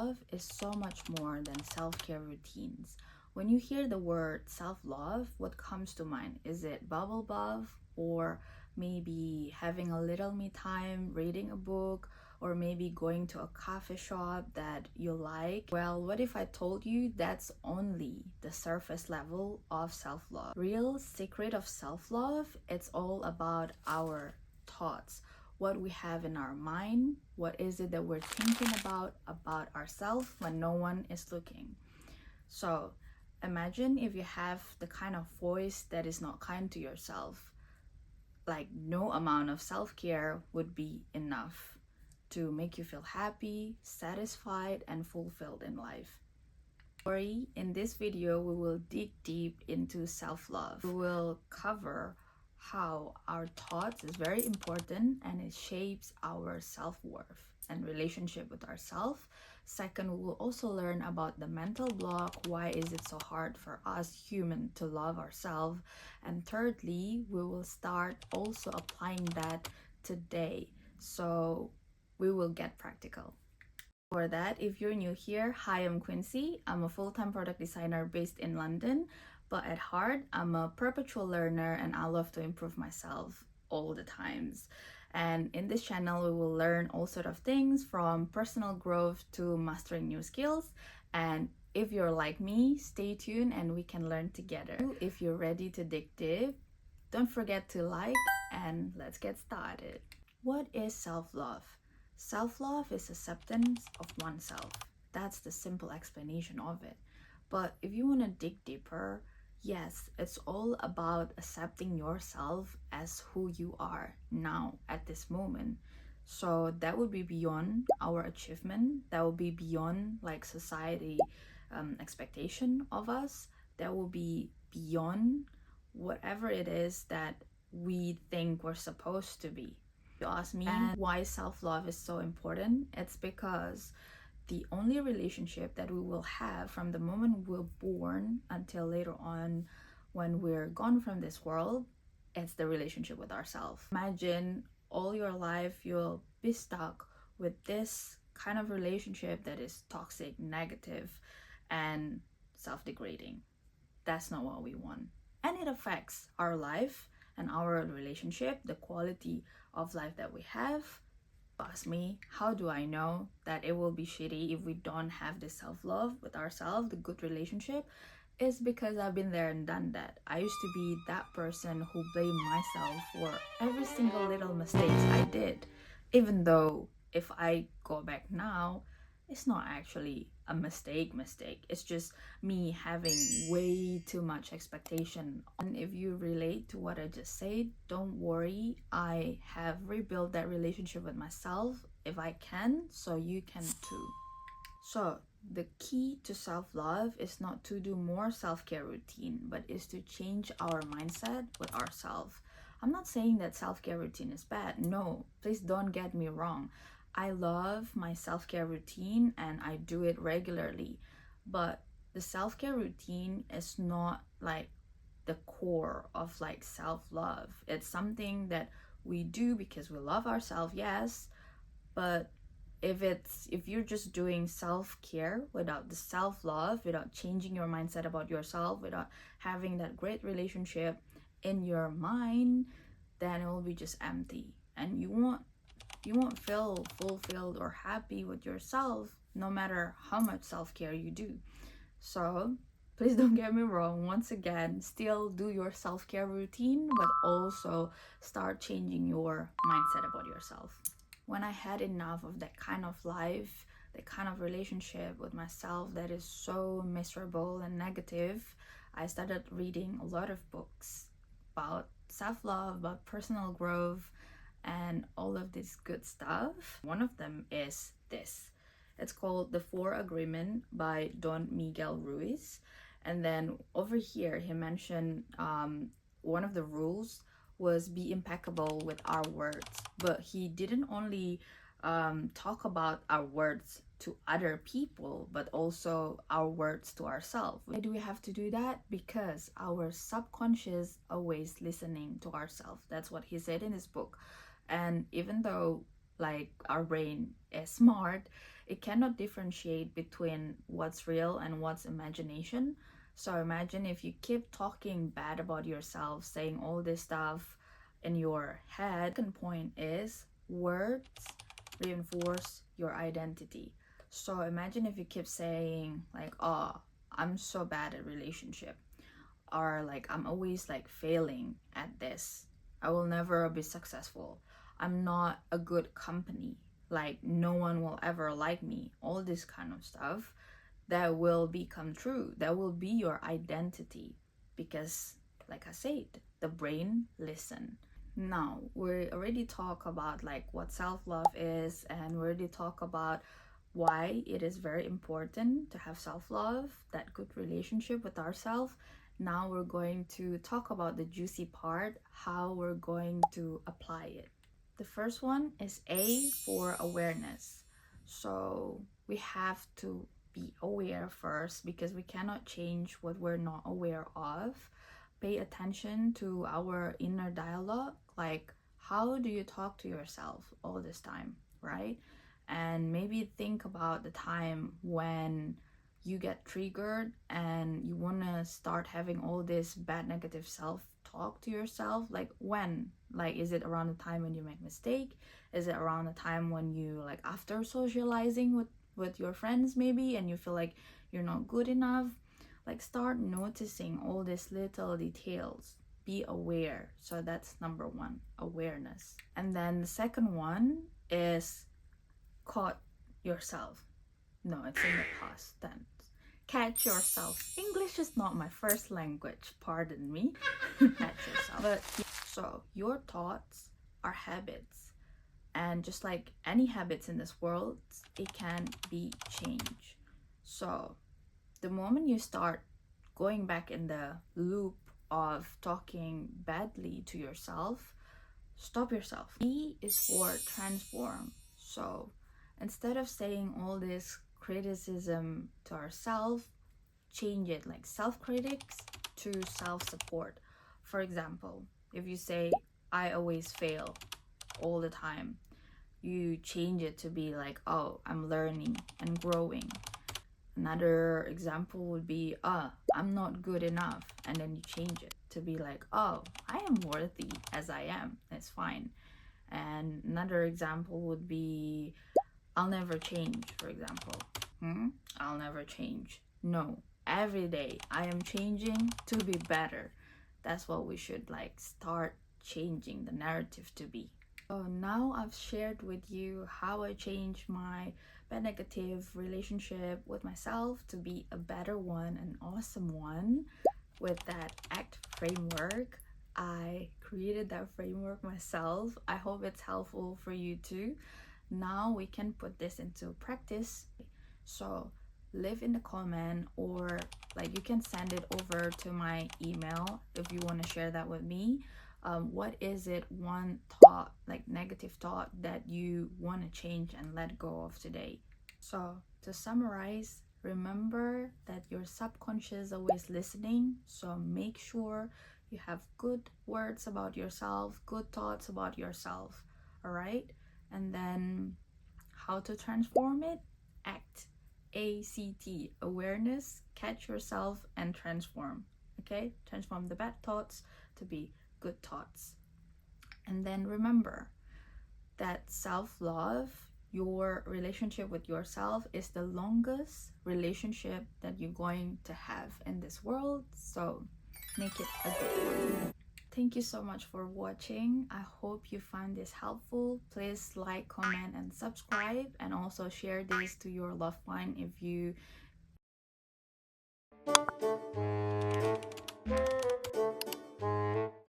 self-love is so much more than self-care routines. When you hear the word self-love, what comes to mind? Is it bubble bath, or maybe having a little me time, reading a book, or maybe going to a coffee shop that you like? Well, what if I told you that's only the surface level of self-love? Real secret of self-love, it's all about our thoughts, what we have in our mind, what is it that we're thinking about ourselves when no one is looking. So imagine if you have the kind of voice that is not kind to yourself, like no amount of self-care would be enough to make you feel happy, satisfied, and fulfilled in life. In this video, we will dig deep into self-love. We will cover how our thoughts is very important and it shapes our self-worth and relationship with ourselves. Second, we will also learn about the mental block, why is it so hard for us human to love ourselves. And thirdly, we will start also applying that today, so we will get practical. For that, if you're new here, hi, I'm Quincy. I'm a full-time product designer based in London, but at heart, I'm a perpetual learner and I love to improve myself all the times. And in this channel, we will learn all sort of things from personal growth to mastering new skills. And if you're like me, stay tuned and we can learn together. If you're ready to dig deep, don't forget to like, and let's get started. What is self-love? Self-love is acceptance of oneself. That's the simple explanation of it. But if you want to dig deeper, yes, it's all about accepting yourself as who you are now at this moment. So that would be beyond our achievement. That would be beyond like society expectation of us. That will be beyond whatever it is that we think we're supposed to be. You ask me why self-love is so important, it's because the only relationship that we will have from the moment we're born until later on when we're gone from this world, it's the relationship with ourselves. Imagine all your life you'll be stuck with this kind of relationship that is toxic, negative, and self-degrading. That's not what we want. And it affects our life and our relationship, the quality of life that we have. Ask me, how do I know that it will be shitty if we don't have the self-love with ourselves, the good relationship? It's because I've been there and done that. I used to be that person who blamed myself for every single little mistakes I did, even though if I go back now, it's not actually a mistake. It's just me having way too much expectation. And if you relate to what I just said, don't worry, I have rebuilt that relationship with myself if I can, so you can too. So the key to self-love is not to do more self-care routine, but is to change our mindset with ourselves. I'm not saying that self-care routine is bad. No, please don't get me wrong. I love my self-care routine and I do it regularly, but the self-care routine is not like the core of like self-love. It's something that we do because we love ourselves, yes, but if you're just doing self-care without the self-love, without changing your mindset about yourself, without having that great relationship in your mind, then it will be just empty and you won't feel fulfilled or happy with yourself no matter how much self-care you do. So please don't get me wrong, once again, still do your self-care routine, but also start changing your mindset about yourself. When I had enough of that kind of life, that kind of relationship with myself that is so miserable and negative, I started reading a lot of books about self-love, about personal growth, and all of this good stuff. One of them is this. It's called The 4 Agreement by Don Miguel Ruiz. And then over here, he mentioned one of the rules was be impeccable with our words. But he didn't only talk about our words to other people, but also our words to ourselves. Why do we have to do that? Because our subconscious always listening to ourselves. That's what he said in his book. And even though like our brain is smart, it cannot differentiate between what's real and what's imagination. So imagine if you keep talking bad about yourself, saying all this stuff in your head. Second point is words reinforce your identity. So imagine if you keep saying like, oh, I'm so bad at relationship, or like I'm always like failing at this, I will never be successful, I'm not a good company, like no one will ever like me, all this kind of stuff, that will become true, that will be your identity. Because like I said, the brain listen. Now we already talk about like what self-love is, and we already talk about why it is very important to have self-love, that good relationship with ourselves. Now we're going to talk about the juicy part, how we're going to apply it. The first one is A for awareness. So we have to be aware first, because we cannot change what we're not aware of. Pay attention to our inner dialogue, like how do you talk to yourself all this time, right? And maybe think about the time when you get triggered and you want to start having all this bad negative self talk to yourself. Like when, like is it around the time when you make mistake, is it around the time when you like after socializing with your friends maybe, and you feel like you're not good enough? Like start noticing all these little details, be aware. So that's number one, awareness. And then the second one is caught yourself. No, it's in the past tense. Catch yourself. English is not my first language, pardon me. Catch yourself. But so your thoughts are habits, and just like any habits in this world, it can be changed. So the moment you start going back in the loop of talking badly to yourself, stop yourself. E is for transform. So instead of saying all this criticism to ourselves, change it, like self-critics to self-support. For example, if you say I always fail all the time, you change it to be like, oh, I'm learning and growing. Another example would be, I'm not good enough, and then you change it to be like, oh, I am worthy as I am, it's fine. And another example would be, I'll never change, for example. I'll never change. No, every day I am changing to be better. That's what we should like start changing the narrative to be. So now I've shared with you how I changed my bad negative relationship with myself to be a better one, an awesome one, with that ACT framework. I created that framework myself. I hope it's helpful for you too. Now we can put this into practice. So leave in the comment, or like you can send it over to my email if you want to share that with me. What is it, one thought, like negative thought, that you want to change and let go of today? So to summarize, remember that your subconscious is always listening. So make sure you have good words about yourself, good thoughts about yourself. All right. And then how to transform it? ACT. ACT, awareness, catch yourself, and transform. Okay, transform the bad thoughts to be good thoughts. And then remember that self-love, your relationship with yourself, is the longest relationship that you're going to have in this world. So make it a good one. Thank you so much for watching. I hope you find this helpful. Please like, comment, and subscribe, and also share this to your loved one if you